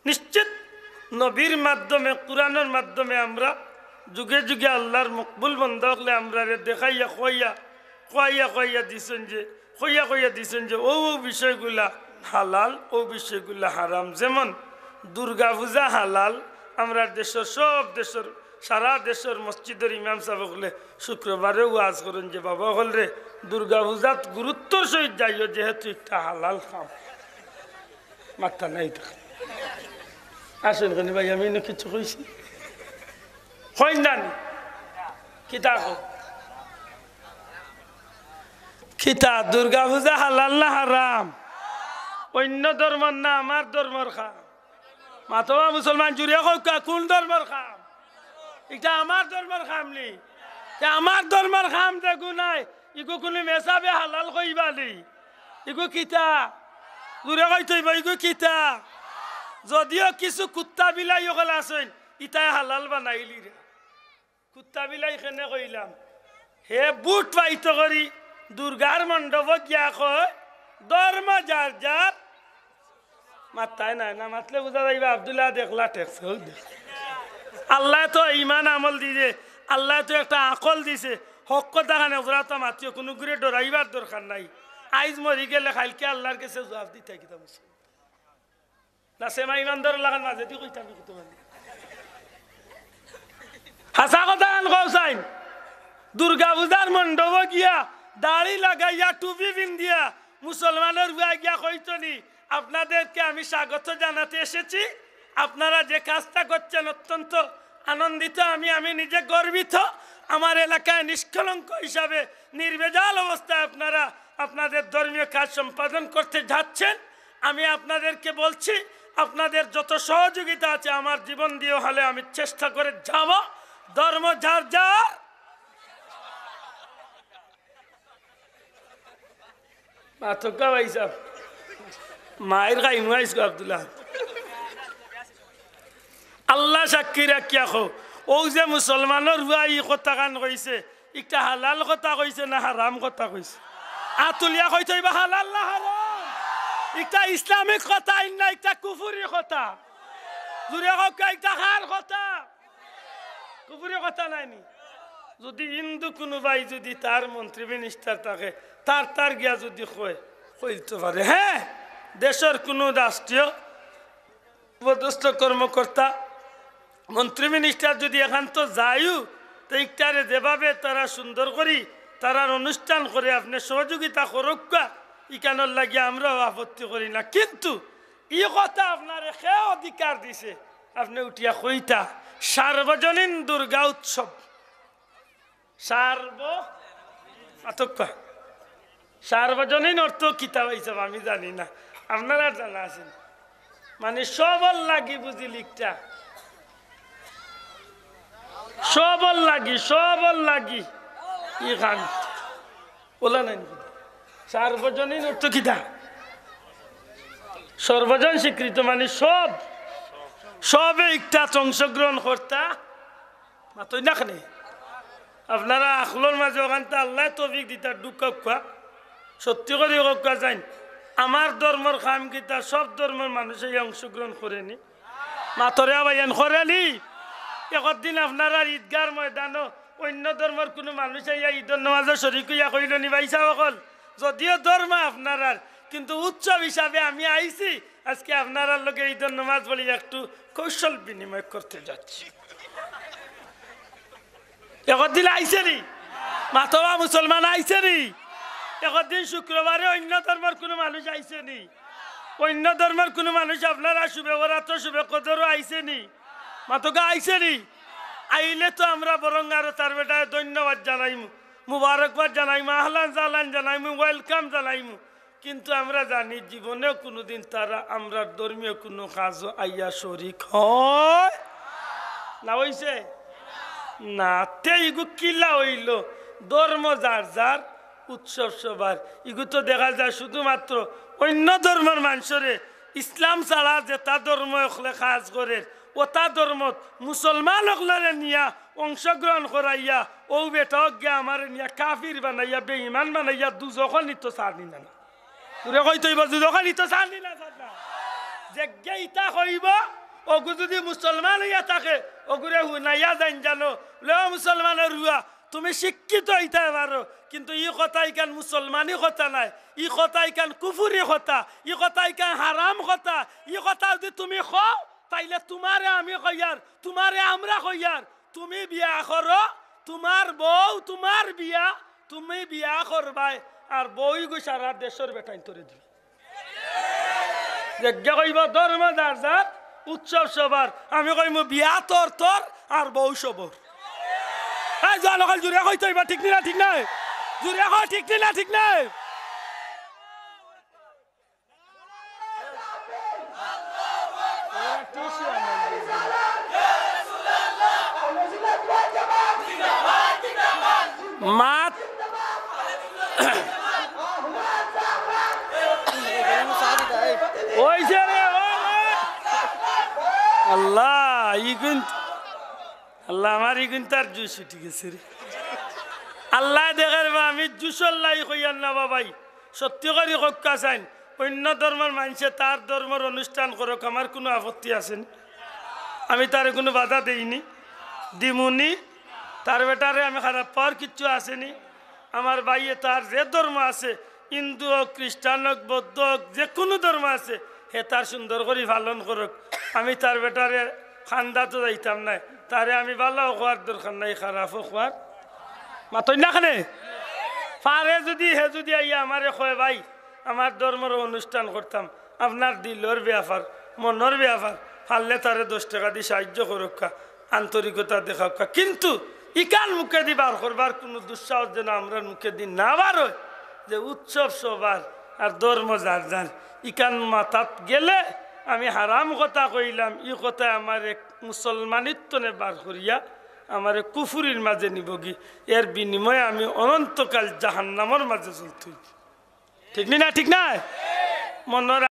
নিশ্চিত নবীর মাধ্যমে কোরআনের মাধ্যমে আমরা যুগে যুগে আল্লাহর মকবুল বন্ধ হলে আমরা দেখাইয়া কইয়া দিছেন যে ও বিষয়গুলা হালাল ও বিষয়গুলা হারাম। যেমন দুর্গা পূজা হালাল, আমরা দেশের সব দেশের সারা দেশের মসজিদের ইমাম সাহেব হলে শুক্রবারে ওয়াজ করেন যে বাবা হল রে দুর্গা পূজাত গুরুত্বর সহিত যাইও, যেহেতু একটা হালাল খাম। মাথা নাই আসেন কেন ভাই, আমি কিছু কইছি হইনানি কিতা কিতা দুর্গা পূজা হালাল না হারাম? অন্য ধর্মর না আমার ধর্মর খাম? মাতবা মুসলমান জুড়ে কোন ধর্মর খাম? এটা আমার ধর্মর খামনি, আমার ধর্মর খাম দেখু নাই ইগো কোনো মেসাবে হালাল কইবালি ইগো কিতা জুড়ে কইতইব ইগো কিতা? যদিও কিছু কুত্তা বিলাই ওগুলো আছেন ইটাই হালাল বানাইলি রে। কুত্তা বিলাই কেনে কইলাম হে বুট পাইত করি দুর্গার মণ্ডপ গিয়া কয় ধর্ম যার যার। মাত্তাই নাই না, মাতলে বুঝা যাইবা আব্দুল্লাহ দেখলা টেকছে। আল্লাহ তো ইমান আমল দিছে, আল্লাহ তো একটা আকল দিছে। হক কথা খানে ওরা তো মাতিও কোনো ঘুরে ডরাইবার দরকার নাই। আইজ মরি গেলে খাইলকে আল্লাহর কাছে জবাব দিতে কিতা মুসলিম না সেমা ইমানদার লাগান মাঝে দি কইতাম কত মানে হাসা কথা গান কৌসাইন দুর্গা পূজার মণ্ডপ গিয়া দাড়ি লাগাইয়া টুপি পিন্দিয়া মুসলমানের বুয়া গিয়া কইতনি আপনাদেরকে আমি স্বাগত জানাতে এসেছি, আপনারা যে কাজটা করছেন অত্যন্ত আনন্দিত, আমি নিজে গর্বিত। আমার এলাকায় নিষ্কলঙ্ক হিসাবে নির্ভেজাল অবস্থায় আপনারা আপনাদের ধর্মীয় কাজ সম্পাদন করতে যাচ্ছেন। আমি আপনাদেরকে বলছি আপনাদের যত সহযোগিতা আছে আমার জীবন দিয়ে হলে আমি চেষ্টা করে যাব। ধর্ম যার যার, মায়ের গাইমাইস আব্দুল্লাহ আল্লাহ সাক্ষী রাখিয়া খো ও যে মুসলমানের হুয়া ই কথা গান কইছে একটা হালাল কথা কইছে না হারাম কথা কইছে? আতুলিয়া কইতে হইবা হালাল না হারাম? একটা ইসলামিক কথা না একটা কুফুরি কথা? জুড়ে হোক একটা হার কথা, কুফুরি কথা নাইনি। যদি হিন্দু কোনো ভাই যদি তার মন্ত্রী মিনিস্টার থাকে তার গিয়া যদি কইতে পারে, হ্যাঁ দেশের কোনো রাষ্ট্রীয় পদস্থ কর্মকর্তা মন্ত্রী মিনিস্টার যদি এখান যায়ও তো ইটারে যেভাবে তারা সুন্দর করি তারার অনুষ্ঠান করে আপনি সহযোগিতা করুকা ইকানোর লাগিয়ে আমরাও আপত্তি করি না। কিন্তু ই কথা আপনার সে অধিকার দিছে আপনি উঠিয়া কইতা সার্বজনীন দুর্গা উৎসব সার্বজনীন অর্থ কিতাব হিসাব আমি জানি না, আপনারা জানা আছেন। মানে সবল লাগি বুঝি লিখটা সবল লাগি ইখান বলা নাই সার্বজনীন অর্থ কিতা? সর্বজন স্বীকৃত মানে সবে একটা অংশগ্রহণ করতা মাতই না খানে আপনারা আখলোর মাঝে ওখানটা আল্লাহ তৌফিক দিতা ঢুকা সত্যি করে ঢুকা যাই। আমার ধর্মের খাম কিতা সব ধর্মের মানুষে অংশগ্রহণ করেনি, মাতরে আবাইন করেনি। একদিন আপনারা ঈদগার ময়দানও অন্য ধর্মের কোনো মানুষ ঈদের নামাজে শরীক হইয়া কইল নি ভাই সাহেব, যদিও ধর্ম আপনার কিন্তু উৎসব হিসাবে আমি আইছি আজকে আপনার লোকে ঈদের নামাজ বলি একটু কৌশল বিনিময় করতে যাচ্ছি। একদিন আইসে নি মাতবা মুসলমান আইসে নি, একদিন শুক্রবারে অন্য ধর্মের কোনো মানুষ আইসে নি, অন্য ধর্মের কোনো মানুষ আপনারা শুভে বরাত শুভে কদরও আইসে নি, মাতকা আইসে নি। আইলে তো আমরা বরং আরো তার বেটায় ধন্যবাদ জানাইমু, মুবারকবাদ জানাইমু, আহলান জালান জানাইমু, ওয়েলকাম জানাইমু। কিন্তু আমরা জানি জীবনেও কোনোদিন তারা আমরা ধর্মীয় কোনো কাজ আইয়া শরিক হয় না, হইছে না? তে ইগু কিলা হইল ধর্ম যার যার উৎসব সবার। ইগু তো দেখা যায় শুধুমাত্র অন্য ধর্মের মানুষরে ইসলাম ছাড়া যে তা ধর্ম কাজ করে ওটা ধর্ম মুসলমান হকলরে নিয়া অংশগ্রহণ করাইয়া ও বেটা গিয়া আমার নিয়া কাফির বানাইয়া বেঈমান বানাইয়া দুজখন নিত ছাড়নি না তুরে কইতইব দুজখন নিত ছাড়নি না যে গেইতা কইব ওগু যদি মুসলমান হইয়া থাকে ওগুরে হুনাইয়া যাইন জানো লেও মুসলমানের রুয়া তুমি শিক্ষিত হইতে পারো কিন্তু ই কথা ইকান মুসলমানি কথা নাই ই কথা ইকান কুফুরি কথা ই কথা ইকান হারাম কথা ই কথা যদি তুমি খাও তাইলে তোমারে আমি কইয়ার তোমারে আমরা কইয়ার তুমি বিয়া করো তোমার বউ তোমার বিয়া তুমি বিয়া করবাই আর বই গো সারা দেশের বেটাইন তোরে দিবে যজ্ঞ কইব ধর্ম যার যার উৎসব সবার আমি কইম বিয়া তোর তোর আর বউ সবর এই জানো কাল জুড়ে কইতে হইবা ঠিক না ঠিক নাই জুড়ে কই ঠিক না ঠিক নাই মাত ওইছে রে আল্লাহ ইগুন আল্লাহ আমার ইগুন তার জুস উঠে গেছে রে আল্লাহ দেখার বা আমি জুসল্লাই কইয়ার না বাবাই সত্যি করে কক্কা চাইন অন্য ধর্মের মানুষে তার ধর্মের অনুষ্ঠান করুক আমার কোনো আপত্তি আছে আমি তার কোনো বাধা দেইনি দিমুনি তার বেটারে আমি খারাপ পাওয়ার কিচ্ছু আসেনি আমার ভাইয়ে তার যে ধর্ম আছে হিন্দু হোক খ্রিস্টান হোক বৌদ্ধ হোক যে কোনো ধর্ম আছে হে তার সুন্দর করে পালন করুক আমি তার বেটারে খান্দা তো যাইতাম না তারে আমি ভালো হওয়ার দরকার নাই খারাপও হওয়ার মাতই না খানে পারে যদি হে যদি আইয়া আমারে কয় ভাই আমার ধর্মের অনুষ্ঠান করতাম আপনার দিলর ব্যাপার মনের ব্যাপার পারলে তারে 10 টাকা দিয়ে সাহায্য করুকা আন্তরিকতা দেখাকা কিন্তু ইকান মুখে দি বার করবার কোনো দুঃসাহস যেন আমরা মুখে দিন না বার হয় যে উৎসব সবার আর ধর্ম যার যার ইকান মাথাত গেলে আমি হারাম কথা কইলাম ই কথা আমার এক মুসলমানিত্বনে বার করিয়া আমার কুফুরির মাঝে নিবগি এর বিনিময়ে আমি অনন্তকাল জাহান্নামের মাঝে চলতে ঠিক না ঠিক না মনের